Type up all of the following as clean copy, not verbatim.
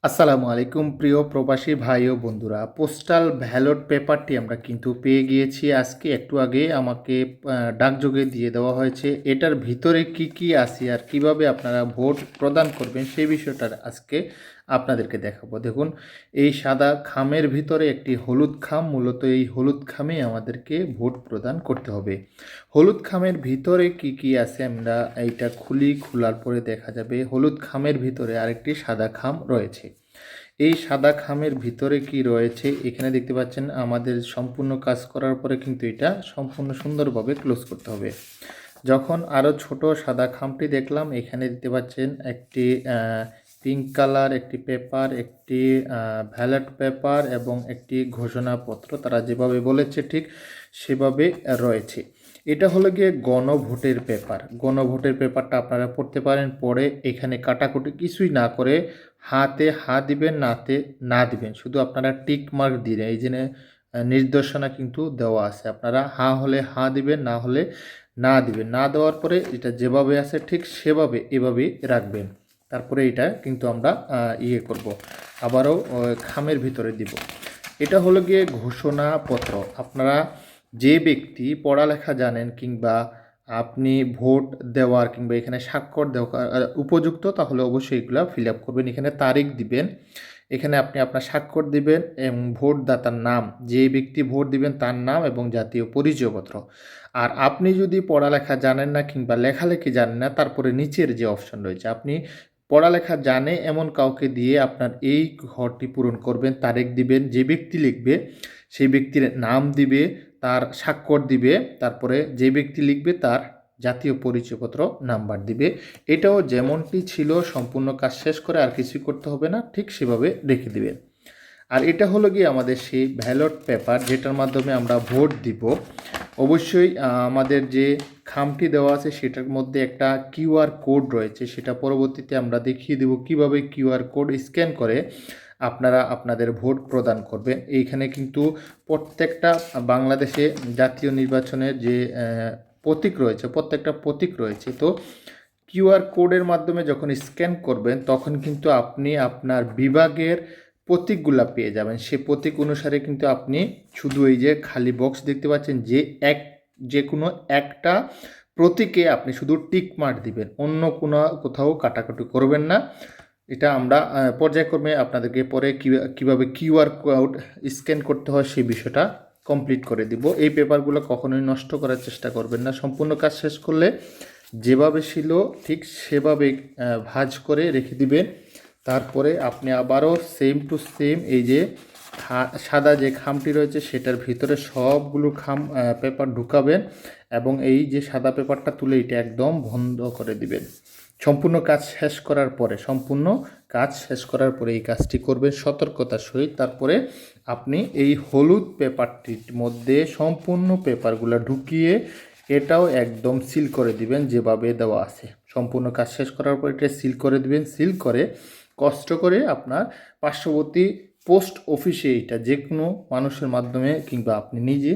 আসসালামু আলাইকুম প্রিয় প্রবাসী ভাই ও বন্ধুরা। পোস্টাল ব্যালট পেপারটি আমরা কিন্তু পেয়ে গিয়েছি আজকে একটু আগে আমাকে ডাকযোগে দিয়ে দেওয়া হয়েছে। এটার ভিতরে কি কি আছে আর কিভাবে আপনারা ভোট প্রদান করবেন সেই বিষয়টা আজকে আপনাদেরকে দেখাবো। দেখুন, এই সাদা খামের ভিতরে একটি হলুদ খাম, মূলত এই হলুদ খামে আমাদেরকে ভোট প্রদান করতে হবে। হলুদ খামের ভিতরে কি কি আছে আমরা এইটা খোলার পরে দেখা যাবে হলুদ খামের ভিতরে আরেকটি সাদা খাম রয়েছে। এই সাদা খামের ভিতরে কি রয়েছে এখানে দেখতে পাচ্ছেন। আমাদের সম্পূর্ণ কাজ করার পরে কিন্তু এটা সম্পূর্ণ সুন্দরভাবে ক্লোজ করতে হবে। যখন আরও ছোট সাদা খামটি দেখলাম, এখানে দেখতে পাচ্ছেন একটি পিঙ্ক কালার একটি পেপার, একটি ব্যালট পেপার এবং একটি ঘোষণাপত্র। তারা যেভাবে বলেছে ঠিক সেভাবে রয়েছে। এটা হলো গিয়ে গণভোটের পেপার। গণভোটের পেপারটা আপনারা পড়তে পারেন, পড়ে এখানে কাটাকুটি কিছুই না করে হাতে হা দিবেন, নাতে না দিবেন, শুধু আপনারা টিক মার্ক দিলেন। এই যে নির্দেশনা কিন্তু দেওয়া আছে, আপনারা হা হলে হা দিবেন, না হলে না দিবেন। না দেওয়ার পরে এটা যেভাবে আছে ঠিক সেভাবে এভাবেই রাখবেন। তারপরে এটা কিন্তু আমরা করব, আবারও খামের ভিতরে দিব। এটা হলো গিয়ে ঘোষণাপত্র। আপনারা যে ব্যক্তি পড়ালেখা জানেন কিংবা আপনি ভোট দেওয়ার কিংবা এখানে স্বাক্ষর দেওয়ার উপযুক্ত, তাহলে অবশ্যই এগুলো ফিল আপ করবেন। এখানে তারিখ দিবেন, এখানে আপনি আপনার স্বাক্ষর দিবেন এবং ভোটদাতার নাম, যে ব্যক্তি ভোট দিবেন তার নাম এবং জাতীয় পরিচয়পত্র। আর আপনি যদি পড়ালেখা জানেন না কিংবা লেখালেখি জানেন না, তারপরে নিচের যে অপশন রয়েছে, আপনি পড়ালেখা জানে এমন কাউকে দিয়ে আপনার এই ঘরটি পূরণ করবেন। তারিখ দিবেন, যে ব্যক্তি লিখবে সেই ব্যক্তির নাম দিবে, তার স্বাক্ষর দিবে, তারপরে যে ব্যক্তি লিখবে তার জাতীয় পরিচয়পত্র নাম্বার দিবে। এটাও যেমনটি ছিল সম্পূর্ণ কাজ শেষ করে আর কিছুই করতে হবে না, ঠিক সেভাবে রেখে দিবে। আর এটা হলো গিয়ে আমাদের সেই ব্যালট পেপার, যেটার মাধ্যমে আমরা ভোট দিব। অবশ্যই আমাদের যে খামটি দেওয়া আছে সেটার মধ্যে একটা কিউআর কোড রয়েছে, সেটা পরবর্তীতে আমরা দেখিয়ে দেব কিভাবে কিউআর কোড স্ক্যান করে আপনারা আপনাদের ভোট প্রদান করবেন। এইখানে কিন্তু প্রত্যেকটা বাংলাদেশে জাতীয় নির্বাচনের যে প্রতীক রয়েছে, প্রত্যেকটা প্রতীক রয়েছে। তো কিউআর কোডের মাধ্যমে যখন স্ক্যান করবেন তখন কিন্তু আপনি আপনার বিভাগের প্রতীকগুলা পেয়ে যাবেন। সে প্রতীক অনুসারে কিন্তু আপনি শুধু এই যে খালি বক্স দেখতে পাচ্ছেন, যে কোনো একটা প্রতীকে আপনি শুধু টিক মার্ক দিবেন, অন্য কোথাও কাটাকাটি করবেন না। এটা আমরা পর্যায়ক্রমে আপনাদেরকে পরে কীভাবে কিউআর কোড স্ক্যান করতে হয় সেই বিষয়টা কমপ্লিট করে দিব। এই পেপারগুলো কখনোই নষ্ট করার চেষ্টা করবেন না। সম্পূর্ণ কাজ শেষ করলে যেভাবে ছিল ঠিক সেভাবে ভাঁজ করে রেখে দিবেন। তারপরে আপনি আবারও সেম টু সেম এই যে সাদা যে খামটি রয়েছে সেটার ভিতরে সবগুলো পেপার ঢুকাবেন এবং এই যে সাদা পেপারটা তুলে এটা একদম বন্ধ করে দিবেন। সম্পূর্ণ কাজ শেষ করার পরে এই কাজটি করবেন সতর্কতার সহিত। তারপরে আপনি এই হলুদ পেপারটির মধ্যে সম্পূর্ণ পেপারগুলো ঢুকিয়ে এটাও একদম সিল করে দিবেন যেভাবে দেওয়া আছে। সম্পূর্ণ কাজ শেষ করার পর এটা সিল করে দিবেন। সিল করে কষ্ট করে আপনার পার্শ্ববর্তী পোস্ট অফিসে এটা যে কোনো মানুষের মাধ্যমে কিংবা আপনি নিজে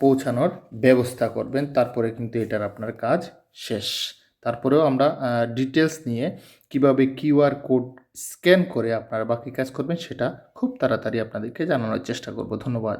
পৌঁছানোর ব্যবস্থা করবেন। তারপরে কিন্তু এটার আপনার কাজ শেষ। তারপরেও আমরা ডিটেলস নিয়ে কিভাবে কিউআর কোড স্ক্যান করে আপনারা বাকি কাজ করবেন সেটা খুব তাড়াতাড়ি আপনাদেরকে জানানোর চেষ্টা করব। ধন্যবাদ।